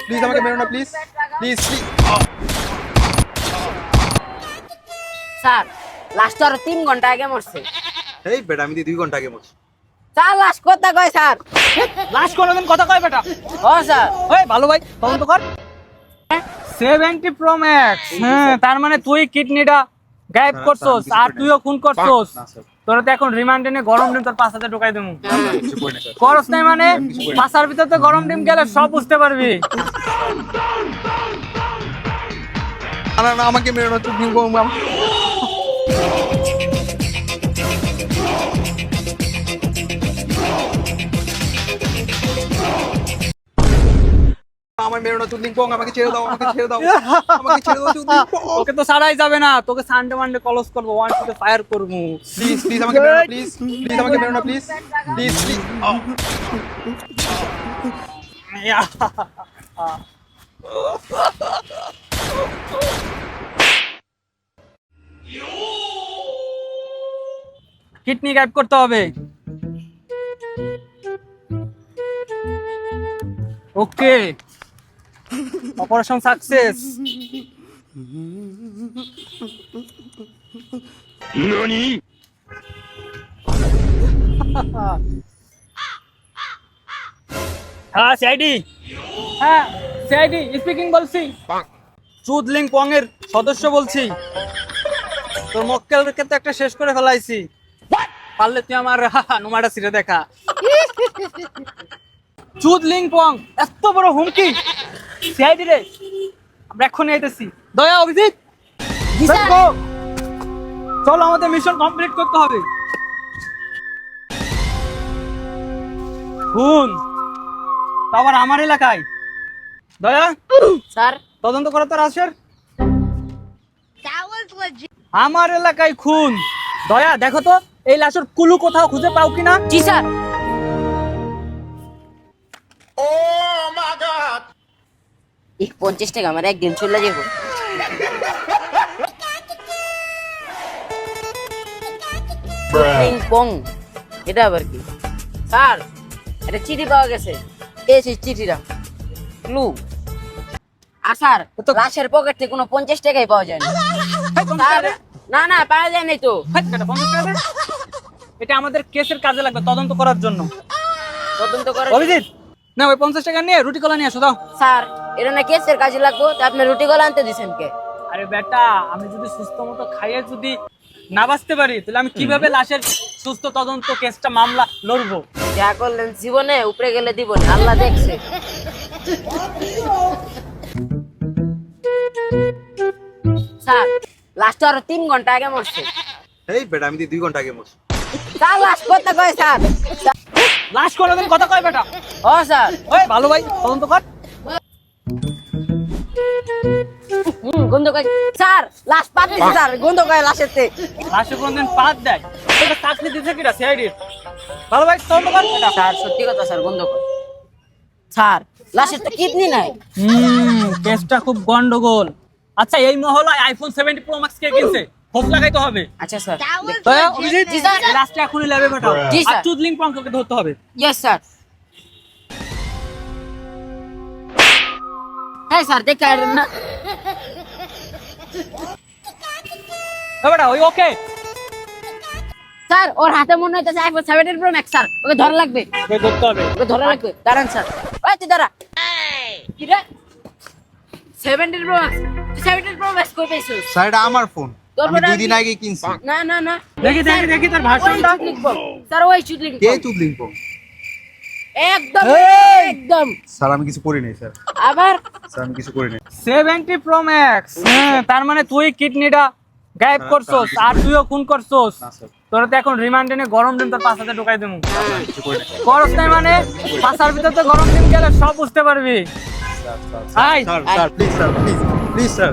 Please আমাকে মেরো না প্লিজ প্লিজ প্লিজ। স্যার লাশ তো আরো 3 ঘন্টা আগে মরছে। এই বেটা আমি 2 ঘন্টা আগে মরছি। স্যার লাশ কথা কয় স্যার। লাশ কোনোদিন কথা কয় বেটা? ও স্যার ওই ভালো ভাই তদন্ত কর। 70 প্রো ম্যাক্স, হ্যাঁ তার মানে তুই কিডনিটা গায়েব করছস আর তুইও খুন করছস। না স্যার তোরা তো এখন রিমান্ডে নিয়ে গরম ডিম তোর 5 হাতে ঢুকাই দেবো। কিছু করি না স্যার। করস নাই মানে পাশার ভিতর তো গরম ডিম গেলে সব বুঝতে পারবি। না না আমাকে মেরো না তুমি আমার মেরো না চুদলিং পং, আমাকে ছেড়ে দাও, আমাকে ছেড়ে দাও, আমাকে ছেড়ে দাও চুদলিং পং। তোকে তো ছাড়াই যাবে না, তোকে সানডে মানডে কলস করবো, ওয়ান টু ফায়ার করবো। প্লিজ প্লিজ আমাকে মেরো না প্লিজ প্লিজ আমাকে মেরো না প্লিজ প্লিজ প্লিজ। কিডনি গায়েব করতে হবে। ওকে, অপারেশন সাকসেস। হ্যাঁ সিআইডি, হ্যাঁ সিআইডি স্পিকিং বলছি। চুদলিং পং এর সদস্য বলছি। তোর মক্কেলকে তো একটা শেষ করে ফেলাইছি, পারলে তুই আমার নোমাটা ছিঁড়ে দেখা। চুদলিং পং এত বড় হুমকি সিআইডি রে, আমরা এক্ষুনি আইতেছি। দয়া অভিজিৎ, let's go। চলো আমাদের মিশন কমপ্লিট করতে হবে। খুন তো আবার আমার এলাকায়। দয়া স্যার তদন্ত করো তো রাশের। আমার এলাকায় খুন। দয়া দেখো তো এই লাশের কুলু কোথাও খুঁজে পাও কিনা। জি স্যার। এই 50 টাকা আমার একদিন চলে যাবো। পিং পং এটা আবার কি? স্যার এটা চিঠি পাওয়া গেছে, এই সেই চিঠিটা ক্লু। আর স্যার লাশের পকেট থেকে কোনো 50 টাকাই পাওয়া যায় না স্যার। না না পাওয়া যায় নাই তো। এটা আমাদের কেসের কাজে লাগবে তদন্ত করার জন্য। তদন্ত করে অভিজিৎ না ওই 50 টাকা নিয়ে রুটি কলা নিয়ে আসো দাও। স্যার এটা না কেসের কাজে লাগবো, তা আপনি রুটি গলা আনতে দিছেন কে? আরে বেটা আমি যদি সুস্থ মতো খাইয়ে যদি না বাঁচতে পারি তাহলে আমি কিভাবে লাশের সুস্থ তদন্ত কেসটা মামলা লড়বো? যা করলেন জীবনে উপরে গেলে দিব না, আল্লাহ দেখছে। স্যার লাশ তো আরো 3 ঘন্টা আগে মরছে। এই বেটা আমি 2 ঘন্টা আগে মরছি। স্যার লাশ কথা কয় স্যার। লাশ কোনোদিন কথা কয় বেটা? ও স্যার ওই ভালো ভাই তদন্ত কর। গন্ধ কয় স্যার, লাশ পাঠিয়েছে স্যার, গন্ধ কয় লাশের থেকে। লাশে কোনোদিন পাত দেয়? তোকে চাকরি দিতে কিরা সিআইডির? ভালো ভাই তদন্ত কর বেটা। স্যার সত্যি কথা স্যার, গন্ধ কয়। স্যার লাশের তো কিডনি নাই। কেসটা খুব গন্ডগোল। আচ্ছা এই মহলায় আইফোন 70 প্রো ম্যাক্স কে কিনছে? খোঁজ লাগাইতে হবে। আচ্ছা স্যার। দয়া অভিজিৎ জি স্যার। লাস্টে এখনই লেবে বেটা। জি আর স্যার। চুদলিং পঙ্ককে ধরতে হবে। Yes sir. হ্যাঁ স্যার দেখে আসেন না। বেটা ওই ওকে স্যার ওর হাতে মনে হইতেছে আইফোন 17 প্রো ম্যাক্স স্যার, ওকে ধরা লাগবে, ওকে ধরতে হবে। ওকে ধরা লাগবে। দাঁড়ান স্যার। ওই তুই দাঁড়া। কি রে 17 প্রো ম্যাক্স? 17 প্রো ম্যাক্স কই পেয়েছিস? স্যার এটা আমার ফোন, তোর আমি ফোন 2 দিন আগে কিনছি। না না না দেখি দেখি দেখি তোর ভাষণটা। স্যার ওই চুদ লিখব কে চুদলিং পং? একদম একদম। স্যার আমি কিছু করি নাই স্যার, আবার স্যার আমি কিছু করি নাই। 70 প্রো ম্যাক্স, হ্যাঁ তার মানে তুই কিডনিটা গায়েব করছস আর তুইও খুন করছস। না স্যার তোরা তো এখন রিমান্ডে নিয়ে গরম ডিম তোর 5 হাতে ঢুকাই দেবো। কিছু করি নাই। করস নাই মানে পাশার ভিতর তো গরম ডিম গেলে সব বুঝতে পারবি। স্যার স্যার আয় sir please sir please please sir